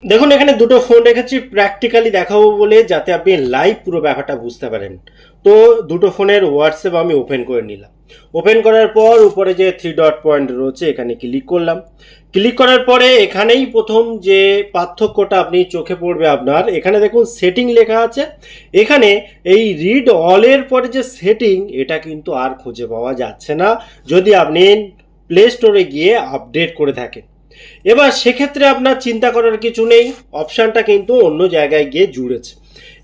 দেখুন এখানে দুটো ফোন রেখেছি প্র্যাকটিক্যালি দেখাবো বলে, যাতে আপনি লাইভ পুরো ব্যাপারটা বুঝতে পারেন। তো দুটো ফোনের হোয়াটসঅ্যাপ আমি ওপেন করে নিলাম। ওপেন করার পর উপরে যে থ্রি ডট পয়েন্ট রয়েছে এখানে ক্লিক করলাম। ক্লিক করার পরে এখানেই প্রথম যে পার্থক্যটা আপনি চোখে পড়বে আপনার, এখানে দেখুন সেটিং লেখা আছে। এখানে এই রিড অলের পরে যে সেটিং, এটা কিন্তু আর খুঁজে পাওয়া যাচ্ছে না যদি আপনি প্লে স্টোরে গিয়ে আপডেট করে থাকেন। এবার সেক্ষেত্রে আপনার চিন্তা করার কিছু নেই, অপশানটা কিন্তু অন্য জায়গায় গিয়ে জুড়েছে।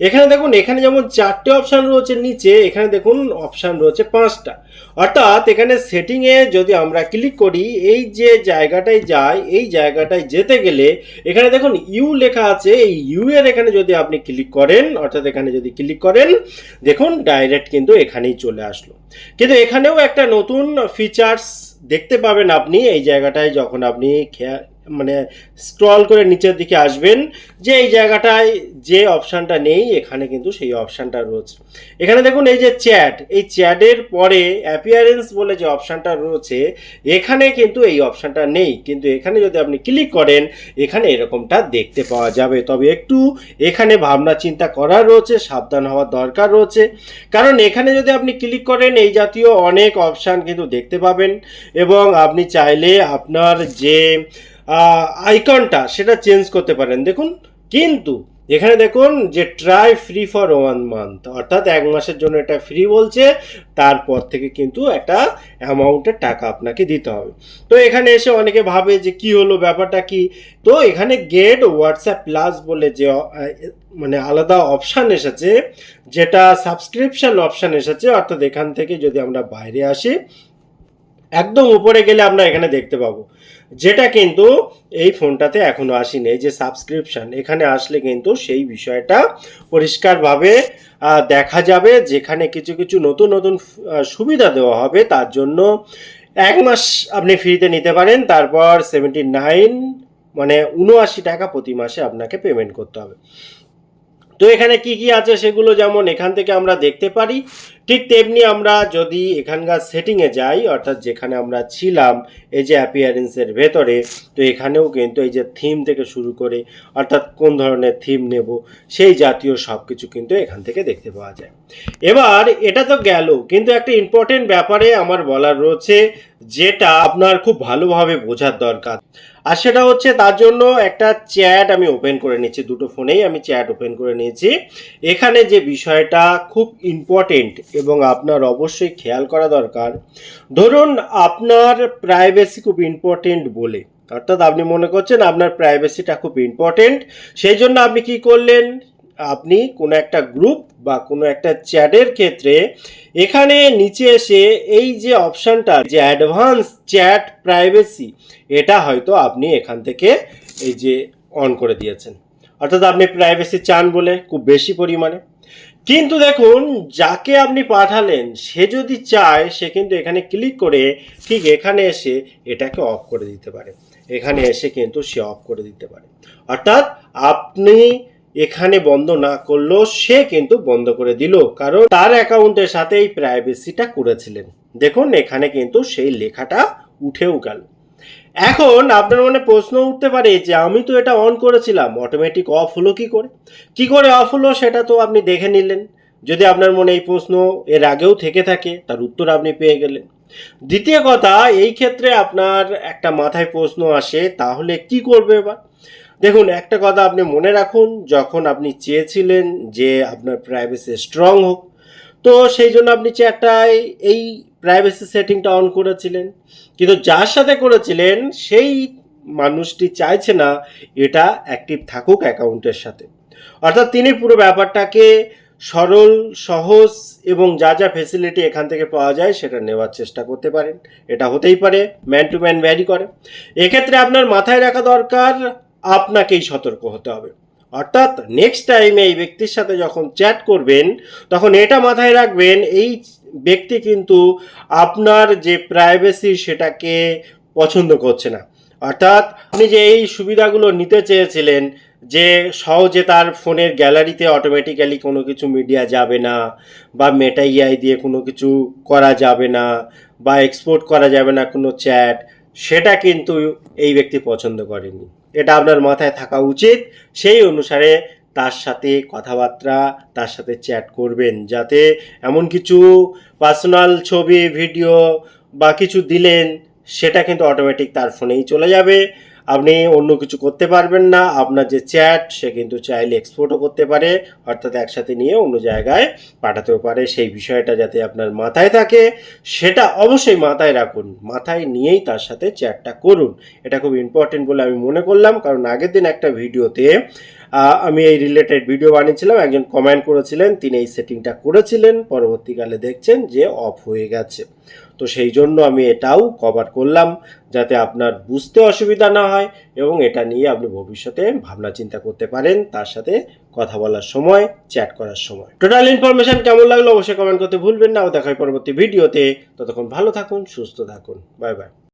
এখানে দেখুন, এখানে যেমন 4টে অপশান রয়েছে, নিচে এখানে দেখুন অপশান রয়েছে 5টা। অর্থাৎ এখানে সেটিংয়ে যদি আমরা ক্লিক করি, এই যে জায়গাটায় যাই, এই জায়গাটায় যেতে গেলে এখানে দেখুন ইউ লেখা আছে। এই ইউ এর এখানে যদি আপনি ক্লিক করেন, অর্থাৎ এখানে যদি ক্লিক করেন, দেখুন ডাইরেক্ট কিন্তু এখানেই চলে আসলো। কিন্তু এখানেও একটা নতুন ফিচার্স দেখতে পাবেন আপনি এই জায়গাটায়, যখন আপনি মানে স্ক্রল করে নিচের দিকে আসবেন, যে এই জায়গাটায় যে অপশানটা নেই, এখানে কিন্তু সেই অপশানটা রয়েছে। এখানে দেখুন এই যে চ্যাট, এই চ্যাটের পরে অ্যাপিয়ারেন্স বলে যে অপশানটা রয়েছে, এখানে কিন্তু এই অপশানটা নেই। কিন্তু এখানে যদি আপনি ক্লিক করেন, এখানে এরকমটা দেখতে পাওয়া যাবে। তবে একটু এখানে ভাবনা চিন্তা করার রয়েছে, সাবধান হওয়ার দরকার রয়েছে। কারণ এখানে যদি আপনি ক্লিক করেন, এই জাতীয় অনেক অপশান কিন্তু দেখতে পাবেন, এবং আপনি চাইলে আপনার যে আইকনটা সেটা চেঞ্জ করতে পারেন। দেখুন, কিন্তু এখানে দেখুন যে ট্রাই ফ্রি ফর 1 মান্থ, অর্থাৎ 1 মাসের জন্য এটা ফ্রি বলছে। তারপর থেকে কিন্তু একটা অ্যামাউন্টের টাকা আপনাকে দিতে হবে। তো এখানে এসে অনেকে ভাবে যে কি হলো, ব্যাপারটা কি। তো এখানে গেট হোয়াটসঅ্যাপ প্লাস বলে যে মানে আলাদা অপশান এসেছে, যেটা সাবস্ক্রিপশন অপশান এসেছে। অর্থাৎ এখান থেকে যদি আমরা বাইরে আসি, একদম উপরে গেলে আমরা এখানে দেখতে পাবো, যেটা কিন্তু এই ফোনটাতে এখনো আসেনি, এই যে সাবস্ক্রিপশন। এখানে আসলে কিন্তু সেই বিষয়টা পরিষ্কারভাবে দেখা যাবে, যেখানে কিছু কিছু নতুন নতুন সুবিধা দেওয়া হবে। তার জন্য 1 মাস আপনি ফ্রিতে নিতে পারেন, তারপর 79 মানে 79 টাকা প্রতি মাসে আপনাকে পেমেন্ট করতে হবে। তো এখানে কি কি আছে সেগুলো যেমন এখান থেকে আমরা দেখতে পারি, ঠিক তেমনি আমরা যদি এখানকার সেটিংয়ে যাই, অর্থাৎ যেখানে আমরা ছিলাম এই যে অ্যাপিয়ারেন্সের ভেতরে, তো এখানেও কিন্তু এই যে থিম থেকে শুরু করে, অর্থাৎ কোন ধরনের থিম নেব সেই জাতীয় সব কিছু কিন্তু এখান থেকে দেখতে পাওয়া যায়। এবার এটা তো গেল, কিন্তু একটা ইম্পর্টেন্ট ব্যাপারে আমার বলার রয়েছে, যেটা আপনার খুব ভালোভাবে বোঝার দরকার। আর সেটা হচ্ছে, তার জন্য একটা চ্যাট আমি ওপেন করে নিচ্ছি, দুটো ফোনেই আমি চ্যাট ওপেন করে নিয়েছি। এখানে যে বিষয়টা খুব ইম্পর্টেন্ট এবং আপনার অবশ্যই খেয়াল করা দরকার, ধরুন আপনার প্রাইভেসি খুব ইম্পর্টেন্ট বলে, অর্থাৎ আপনি মনে করছেন আপনার প্রাইভেসিটা খুব ইম্পর্টেন্ট, সেই জন্য আপনি কি করলেন, আপনি কোনো একটা গ্রুপ বা কোনো একটা চ্যাটের ক্ষেত্রে এখানে নিচে এসে এই যে অপশানটা, যে অ্যাডভান্স চ্যাট প্রাইভেসি, এটা হয়তো আপনি এখান থেকে এই যে অন করে দিয়েছেন। অর্থাৎ আপনি প্রাইভেসি চান বলে খুব বেশি পরিমাণে। কিন্তু দেখুন, যাকে আপনি পাঠালেন সে যদি চায়, সে কিন্তু এখানে ক্লিক করে ঠিক এখানে এসে এটাকে অফ করে দিতে পারে। এখানে এসে কিন্তু সে অফ করে দিতে পারে। অর্থাৎ আপনি এখানে বন্ধ না করলেও সে কিন্তু বন্ধ করে দিল, কারণ তার অ্যাকাউন্টের সাথে এই প্রাইভেসিটা করেছিলেন। দেখুন এখানে কিন্তু সেই লেখাটা উঠেও গেল। এখন আপনার মনে প্রশ্ন উঠতে পারে যে আমি তো এটা অন করেছিলাম, অটোমেটিক অফ হলো কি করে? কি করে অফ হলো সেটা তো আপনি দেখে নিলেন। যদি আপনার মনে এই প্রশ্ন এর আগেও থেকে থাকে, তার উত্তর আপনি পেয়ে গেলেন। দ্বিতীয় কথা, এই ক্ষেত্রে আপনার একটা মাথায় প্রশ্ন আসে, তাহলে কি করবে এবার? দেখুন একটা কথা আপনি মনে রাখুন, যখন আপনি চেয়েছিলেন যে আপনার প্রাইভেসি স্ট্রং হোক, তো সেই জন্য আপনি চ্যাটটায় এই প্রাইভেসি সেটিংটা অন করেছিলেন। কিন্তু যার সাথে করেছিলেন সেই মানুষটি চাইছে না এটা অ্যাক্টিভ থাকুক অ্যাকাউন্টের সাথে। অর্থাৎ তিনি পুরো ব্যাপারটাকে সরল, সহজ এবং যা যা ফেসিলিটি এখান থেকে পাওয়া যায় সেটা নেওয়ার চেষ্টা করতে পারেন। এটা হতেই পারে, ম্যান টু ম্যান ভ্যারি করে। এক্ষেত্রে আপনার মাথায় রাখা দরকার, আপনাকেই সতর্ক হতে হবে। অর্থাৎ নেক্সট টাইমে এই ব্যক্তির সাথে যখন চ্যাট করবেন, তখন এটা মাথায় রাখবেন, এই ব্যক্তি কিন্তু আপনার যে প্রাইভেসি সেটাকে পছন্দ করছে না। অর্থাৎ আপনি যে এই সুবিধাগুলো নিতে চেয়েছিলেন, যে সহজে তার ফোনের গ্যালারিতে অটোমেটিক্যালি কোনো কিছু মিডিয়া যাবে না, বা মেটা ইআই দিয়ে কোনো কিছু করা যাবে না, বা এক্সপোর্ট করা যাবে না কোনো চ্যাট, সেটা কিন্তু এই ব্যক্তি পছন্দ করেনি। এটা আপনার মাথায় থাকা উচিত। সেই অনুসারে তার সাথে কথাবার্তা, তার সাথে চ্যাট করবেন, যাতে এমন কিছু পার্সোনাল ছবি, ভিডিও বা কিছু দিলেন, সেটা কিন্তু অটোমেটিক তার ফোনেই চলে যাবে। আপনি অন্য কিছু করতে পারবেন না। আপনার যে চ্যাট, সে কিন্তু চাইলে এক্সপোর্টও করতে পারে, অর্থাৎ একসাথে নিয়ে অন্য জায়গায় পাঠাতেও পারে। সেই বিষয়টা যাতে আপনার মাথায় থাকে, সেটা অবশ্যই মাথায় রাখুন। মাথায় নিয়েই তার সাথে চ্যাটটা করুন। এটা খুব ইম্পর্টেন্ট বলে আমি মনে করলাম, কারণ আগের দিন একটা ভিডিওতে আমি এই রিলেটেড ভিডিও বানিয়েছিলাম, একজন কমেন্ট করেছিলেন, তিনি এই সেটিংটা করেছিলেন, পরবর্তীকালে দেখছেন যে অফ হয়ে গেছে। তো সেই জন্য আমি এটাও কভার করলাম, যাতে আপনার বুঝতে অসুবিধা না হয় এবং এটা নিয়ে আপনি ভবিষ্যতে ভাবনা চিন্তা করতে পারেন তার সাথে কথা বলার সময়, চ্যাট করার সময়। টোটাল ইনফরমেশন কেমন লাগলো অবশ্যই কমেন্ট করতে ভুলবেন না। দেখা হয় পরবর্তী ভিডিওতে। ততক্ষণ ভালো থাকুন, সুস্থ থাকুন। Bye bye.